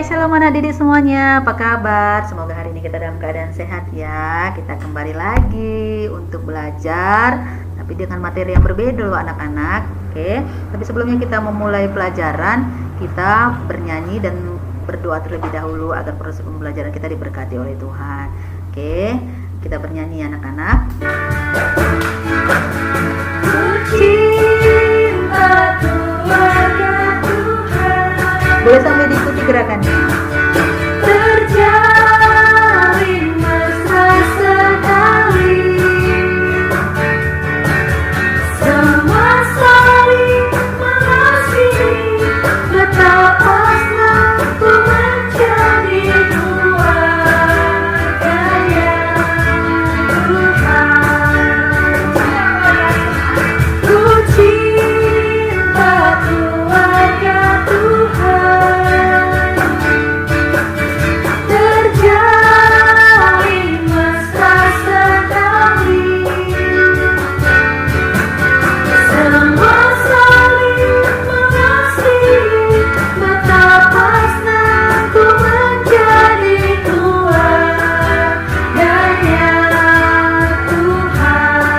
Shalom adik-adik semuanya, apa kabar? Semoga hari ini kita dalam keadaan sehat ya. Kita kembali lagi untuk belajar, tapi dengan materi yang berbeda loh anak-anak. Oke, tapi sebelumnya kita memulai pelajaran, kita bernyanyi dan berdoa terlebih dahulu agar proses pembelajaran kita diberkati oleh Tuhan. Oke, kita bernyanyi anak-anak. Cinta keluarga Tuhan. Boleh sambil diikuti gerakannya. Terjalin mesra sekali, semua saling mengasihi, betapa senangku menjadi keluarganya Tuhan. Ku cinta keluarga Tuhan, terjalin mesra sekali, semua saling mengasihi, betapa senangku menjadi keluarganya Tuhan.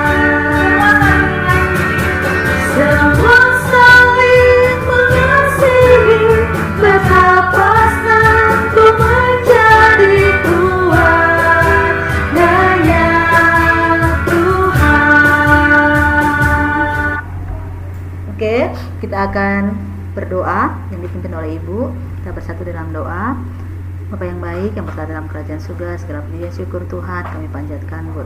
Semua saling mengasihi, betapa senangku menjadi keluarganya Tuhan. Oke, kita akan berdoa yang dipimpin oleh Ibu. Kita bersatu dalam doa. Bapa yang baik yang berada dalam kerajaan surga, segala puji dan syukur Tuhan kami panjatkan buat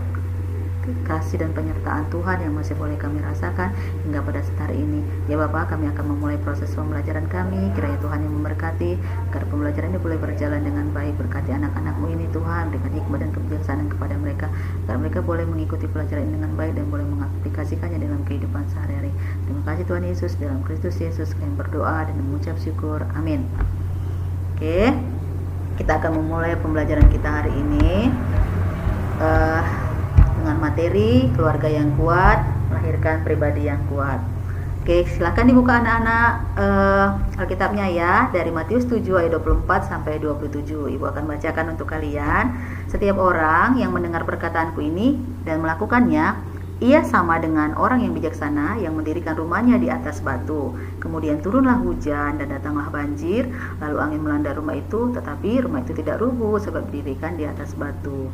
kasih dan penyertaan Tuhan yang masih boleh kami rasakan hingga pada saat hari ini. Ya Bapak, kami akan memulai proses pembelajaran kami. Kiranya Tuhan yang memberkati agar pembelajaran ini boleh berjalan dengan baik. Berkati anak-anak-Mu ini Tuhan, dengan hikmah dan kebijaksanaan kepada mereka, agar mereka boleh mengikuti pelajaran ini dengan baik dan boleh mengaplikasikannya dalam kehidupan sehari-hari. Terima kasih Tuhan Yesus, dalam Kristus Yesus kami berdoa dan mengucap syukur. Amin. Oke, kita akan memulai pembelajaran kita hari ini dengan materi keluarga yang kuat melahirkan pribadi yang kuat. Oke, silakan dibuka anak-anak Alkitabnya ya, dari Matius 7 ayat 24 sampai 27. Ibu akan bacakan untuk kalian. Setiap orang yang mendengar perkataanku ini dan melakukannya, ia sama dengan orang yang bijaksana yang mendirikan rumahnya di atas batu. Kemudian turunlah hujan dan datanglah banjir, lalu angin melanda rumah itu, tetapi rumah itu tidak rubuh sebab didirikan di atas batu.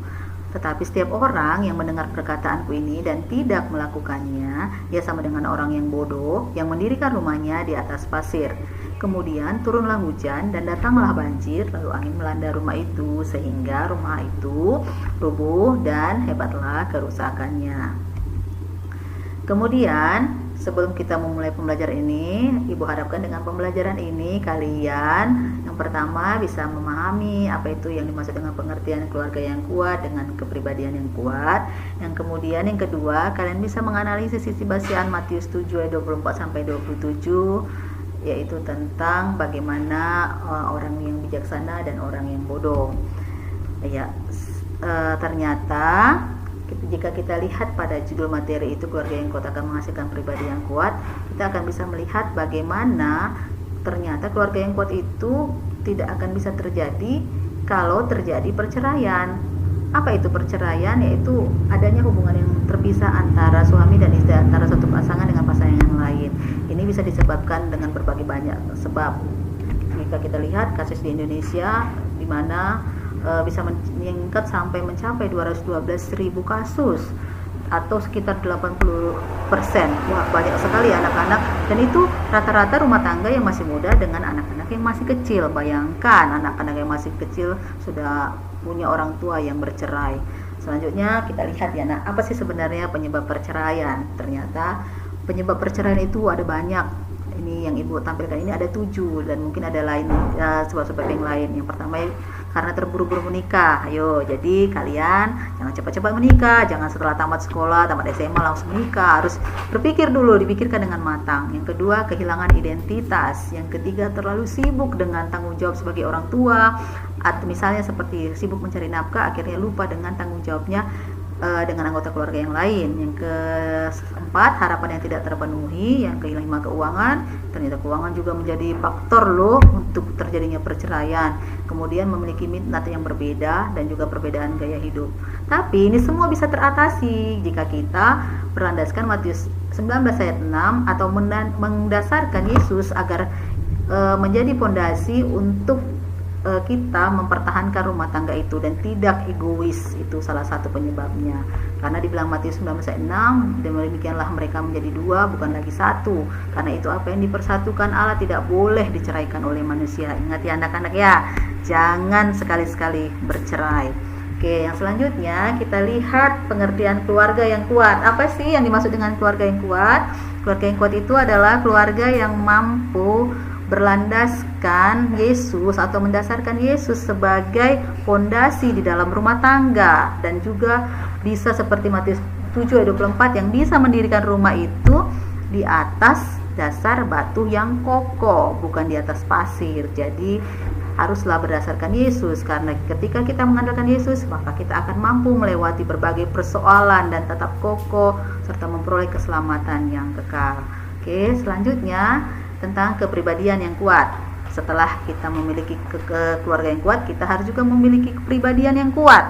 Tetapi setiap orang yang mendengar perkataanku ini dan tidak melakukannya, ia sama dengan orang yang bodoh yang mendirikan rumahnya di atas pasir. Kemudian turunlah hujan dan datanglah banjir, lalu angin melanda rumah itu sehingga rumah itu rubuh dan hebatlah kerusakannya. Kemudian sebelum kita memulai pembelajaran ini, Ibu harapkan dengan pembelajaran ini kalian yang pertama bisa memahami apa itu yang dimaksud dengan pengertian keluarga yang kuat dengan kepribadian yang kuat. Yang kemudian yang kedua, kalian bisa menganalisis sisi bacaan Matius 7 ayat 24 sampai 27, yaitu tentang bagaimana orang yang bijaksana dan orang yang bodoh. Ya, ternyata jika kita lihat pada judul materi itu keluarga yang kuat akan menghasilkan pribadi yang kuat, kita akan bisa melihat bagaimana ternyata keluarga yang kuat itu tidak akan bisa terjadi kalau terjadi perceraian. Apa itu perceraian? Yaitu adanya hubungan yang terpisah antara suami dan istri, antara satu pasangan dengan pasangan yang lain. Ini bisa disebabkan dengan berbagai banyak sebab. Jika kita lihat kasus di Indonesia di mana bisa meningkat sampai mencapai 212.000 kasus atau sekitar 80%. Wah, banyak sekali anak-anak, dan itu rata-rata rumah tangga yang masih muda dengan anak-anak yang masih kecil. Bayangkan anak-anak yang masih kecil sudah punya orang tua yang bercerai. Selanjutnya kita lihat ya, nah, apa sih sebenarnya penyebab perceraian? Ternyata penyebab perceraian itu ada banyak. Ini yang Ibu tampilkan ini ada 7 dan mungkin ada lain sebab-sebab yang lain. Yang pertama karena terburu-buru menikah. Ayo, jadi kalian jangan cepat-cepat menikah, jangan setelah tamat sekolah, tamat SMA langsung menikah. Harus berpikir dulu, dipikirkan dengan matang. Yang kedua, kehilangan identitas. Yang ketiga, terlalu sibuk dengan tanggung jawab sebagai orang tua, atau misalnya seperti sibuk mencari nafkah, akhirnya lupa dengan tanggung jawabnya dengan anggota keluarga yang lain. Yang keempat, harapan yang tidak terpenuhi. Yang kelima, keuangan. Ternyata keuangan juga menjadi faktor loh untuk terjadinya perceraian. Kemudian memiliki minat yang berbeda dan juga perbedaan gaya hidup. Tapi ini semua bisa teratasi jika kita berlandaskan Matius 19 ayat 6 atau mendasarkan Yesus agar menjadi fondasi untuk kita mempertahankan rumah tangga itu dan tidak egois. Itu salah satu penyebabnya, karena dibilang Matius 19 ayat 6, demikianlah mereka menjadi dua, bukan lagi satu. Karena itu apa yang dipersatukan Allah tidak boleh diceraikan oleh manusia. Ingat ya anak-anak ya, jangan sekali-sekali bercerai. Oke, yang selanjutnya kita lihat pengertian keluarga yang kuat. Apa sih yang dimaksud dengan keluarga yang kuat? Keluarga yang kuat itu adalah keluarga yang mampu berlandaskan Yesus atau mendasarkan Yesus sebagai fondasi di dalam rumah tangga, dan juga bisa seperti Matius 7 ayat 24 yang bisa mendirikan rumah itu di atas dasar batu yang kokoh, bukan di atas pasir. Jadi haruslah berdasarkan Yesus, karena ketika kita mengandalkan Yesus maka kita akan mampu melewati berbagai persoalan dan tetap kokoh serta memperoleh keselamatan yang kekal. Oke, selanjutnya tentang kepribadian yang kuat. Setelah kita memiliki keluarga yang kuat, kita harus juga memiliki kepribadian yang kuat.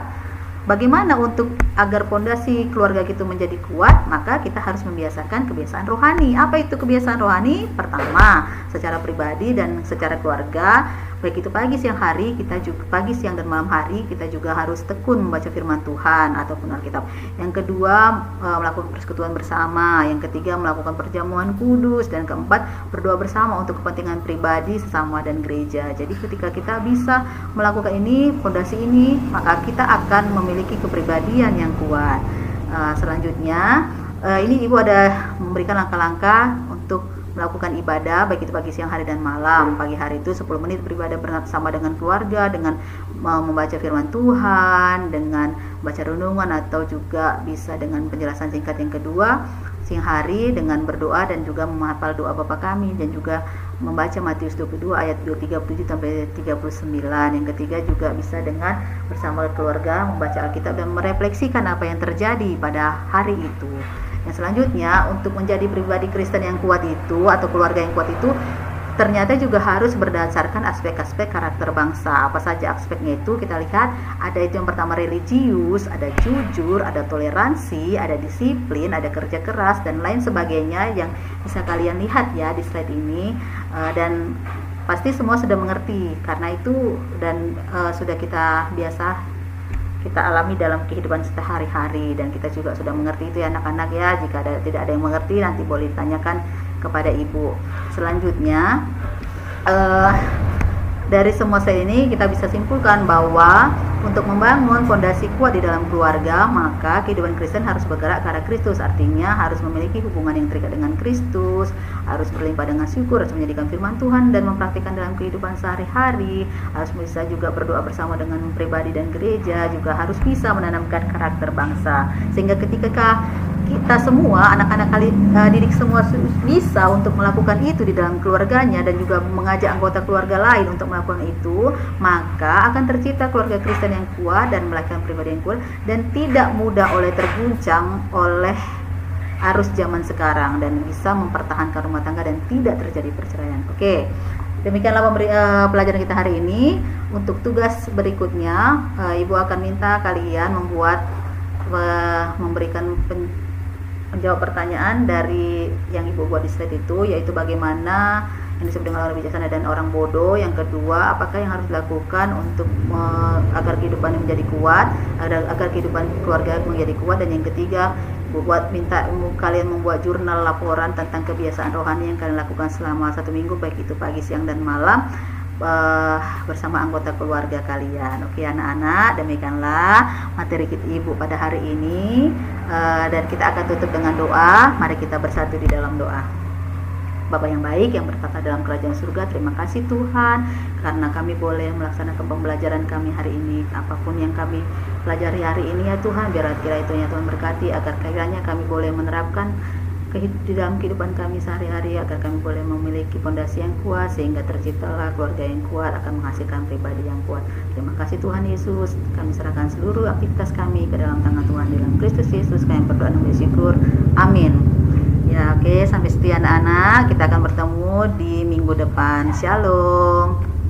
Bagaimana untuk agar fondasi keluarga kita menjadi kuat? Maka kita harus membiasakan kebiasaan rohani. Apa itu kebiasaan rohani? Pertama, secara pribadi dan secara keluarga, baik itu pagi, siang, hari, kita juga pagi, siang, dan malam hari kita juga harus tekun membaca firman Tuhan ataupun Alkitab. Yang kedua, melakukan persekutuan bersama. Yang ketiga, melakukan perjamuan kudus. Dan keempat, berdoa bersama untuk kepentingan pribadi, sesama, dan gereja. Jadi ketika kita bisa melakukan ini, fondasi ini, maka kita akan memiliki kepribadian yang kuat. Selanjutnya, ini Ibu ada memberikan langkah-langkah untuk melakukan ibadah, baik itu pagi, siang, hari, dan malam. Pagi hari itu 10 menit beribadah bersama dengan keluarga, dengan membaca firman Tuhan, dengan baca renungan, atau juga bisa dengan penjelasan singkat. Yang kedua, siang hari dengan berdoa dan juga menghafal doa Bapa kami, dan juga membaca Matius 22 ayat 37 sampai 39. Yang ketiga juga bisa dengan bersama keluarga membaca Alkitab dan merefleksikan apa yang terjadi pada hari itu. Yang selanjutnya, untuk menjadi pribadi Kristen yang kuat itu atau keluarga yang kuat itu ternyata juga harus berdasarkan aspek-aspek karakter bangsa. Apa saja aspeknya itu? Kita lihat, ada itu yang pertama religius, ada jujur, ada toleransi, ada disiplin, ada kerja keras, dan lain sebagainya yang bisa kalian lihat ya di slide ini. Dan pasti semua sudah mengerti karena itu, dan sudah kita kita alami dalam kehidupan sehari-hari, dan kita juga sudah mengerti itu ya anak-anak ya. Jika tidak ada yang mengerti, nanti boleh ditanyakan kepada Ibu. Selanjutnya, dari semua slide ini kita bisa simpulkan bahwa untuk membangun fondasi kuat di dalam keluarga, maka kehidupan Kristen harus bergerak ke arah Kristus. Artinya harus memiliki hubungan yang terikat dengan Kristus, harus berlimpah dengan syukur, harus menjadikan firman Tuhan dan mempraktikkan dalam kehidupan sehari-hari, harus bisa juga berdoa bersama dengan pribadi dan gereja, juga harus bisa menanamkan karakter bangsa. Sehingga ketika kita semua, anak-anak didik semua bisa untuk melakukan itu di dalam keluarganya dan juga mengajak anggota keluarga lain untuk melakukan itu, maka akan tercipta keluarga Kristen yang kuat dan melahirkan pribadi yang kuat dan tidak mudah terguncang oleh arus zaman sekarang, dan bisa mempertahankan rumah tangga dan tidak terjadi perceraian. Oke, demikianlah pelajaran kita hari ini. Untuk tugas berikutnya, Ibu akan minta kalian memberikan menjawab pertanyaan dari yang Ibu buat di slide itu, yaitu bagaimana yang disebut dengan orang bijaksana dan orang bodoh. Yang kedua, apakah yang harus dilakukan untuk agar kehidupan menjadi kuat, agar kehidupan keluarga menjadi kuat. Dan yang ketiga, Ibu minta kalian membuat jurnal laporan tentang kebiasaan rohani yang kalian lakukan selama 1 minggu, baik itu pagi, siang, dan malam, bersama anggota keluarga kalian. Oke anak-anak, demikianlah materi Ibu pada hari ini, dan kita akan tutup dengan doa. Mari kita bersatu di dalam doa. Bapa yang baik yang bertata dalam kerajaan surga, terima kasih Tuhan karena kami boleh melaksanakan pembelajaran kami hari ini. Apapun yang kami pelajari hari ini ya Tuhan, biar kiranya Tuhan berkati agar kiranya kami boleh menerapkan di dalam kehidupan kami sehari-hari, agar kami boleh memiliki fondasi yang kuat sehingga terciptalah keluarga yang kuat akan menghasilkan pribadi yang kuat. Terima kasih Tuhan Yesus, kami serahkan seluruh aktivitas kami ke dalam tangan Tuhan, dalam Kristus Yesus kami berdoa dan bersyukur, amin. anak-anak, kita akan bertemu di minggu depan. Shalom.